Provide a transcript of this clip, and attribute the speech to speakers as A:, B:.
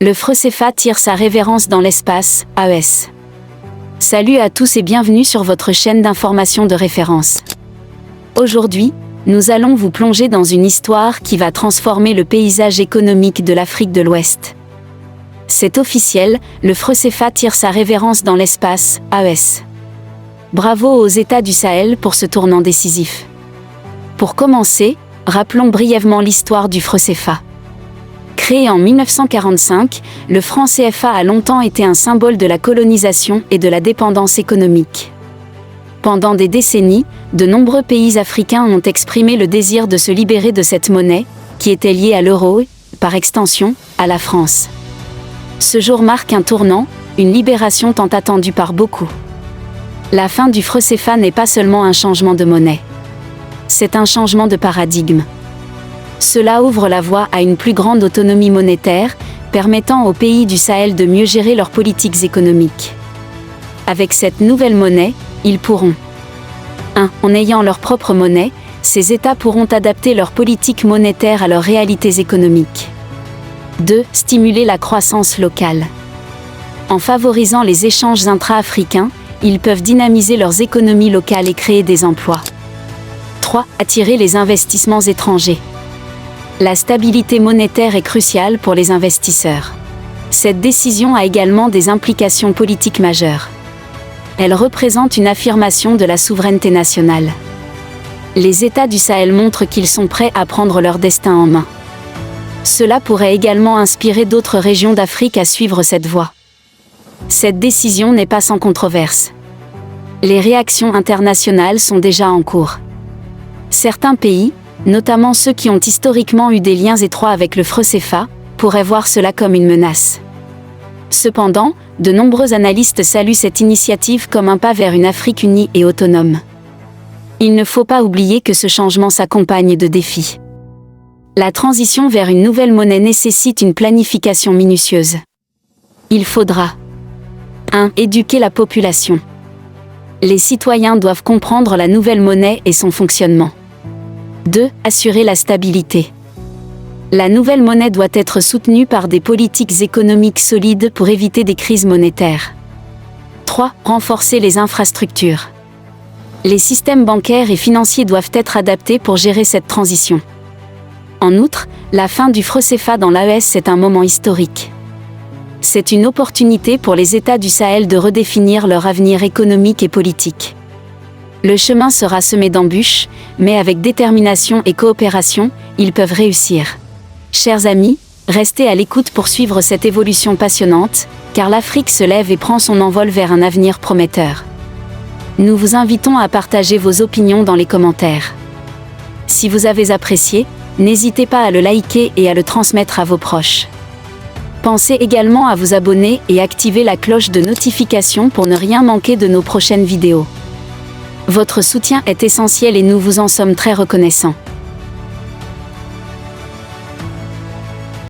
A: Le FRECEFA tire sa révérence dans l'espace, AES. Salut à tous et bienvenue sur votre chaîne d'information de référence. Aujourd'hui, nous allons vous plonger dans une histoire qui va transformer le paysage économique de l'Afrique de l'Ouest. C'est officiel, le FRECEFA tire sa révérence dans l'espace, AES. Bravo aux États du Sahel pour ce tournant décisif. Pour commencer, rappelons brièvement l'histoire du FRECEFA. Créé en 1945, le franc CFA a longtemps été un symbole de la colonisation et de la dépendance économique. Pendant des décennies, de nombreux pays africains ont exprimé le désir de se libérer de cette monnaie, qui était liée à l'euro et, par extension, à la France. Ce jour marque un tournant, une libération tant attendue par beaucoup. La fin du FRECEFA n'est pas seulement un changement de monnaie. C'est un changement de paradigme. Cela ouvre la voie à une plus grande autonomie monétaire, permettant aux pays du Sahel de mieux gérer leurs politiques économiques. Avec cette nouvelle monnaie, ils pourront 1. En ayant leur propre monnaie, ces États pourront adapter leur politique monétaire à leurs réalités économiques. 2. Stimuler la croissance locale. En favorisant les échanges intra-africains, ils peuvent dynamiser leurs économies locales et créer des emplois. 3. Attirer les investissements étrangers. La stabilité monétaire est cruciale pour les investisseurs. Cette décision a également des implications politiques majeures. Elle représente une affirmation de la souveraineté nationale. Les États du Sahel montrent qu'ils sont prêts à prendre leur destin en main. Cela pourrait également inspirer d'autres régions d'Afrique à suivre cette voie. Cette décision n'est pas sans controverse. Les réactions internationales sont déjà en cours. Certains pays, notamment ceux qui ont historiquement eu des liens étroits avec le FRECEFA, pourraient voir cela comme une menace. Cependant, de nombreux analystes saluent cette initiative comme un pas vers une Afrique unie et autonome. Il ne faut pas oublier que ce changement s'accompagne de défis. La transition vers une nouvelle monnaie nécessite une planification minutieuse. Il faudra 1. Éduquer la population. Les citoyens doivent comprendre la nouvelle monnaie et son fonctionnement. 2. Assurer la stabilité. La nouvelle monnaie doit être soutenue par des politiques économiques solides pour éviter des crises monétaires. 3. Renforcer les infrastructures. Les systèmes bancaires et financiers doivent être adaptés pour gérer cette transition. En outre, la fin du FRECEFA dans l'AES est un moment historique. C'est une opportunité pour les États du Sahel de redéfinir leur avenir économique et politique. Le chemin sera semé d'embûches, mais avec détermination et coopération, ils peuvent réussir. Chers amis, restez à l'écoute pour suivre cette évolution passionnante, car l'Afrique se lève et prend son envol vers un avenir prometteur. Nous vous invitons à partager vos opinions dans les commentaires. Si vous avez apprécié, n'hésitez pas à le liker et à le transmettre à vos proches. Pensez également à vous abonner et activer la cloche de notification pour ne rien manquer de nos prochaines vidéos. Votre soutien est essentiel et nous vous en sommes très reconnaissants.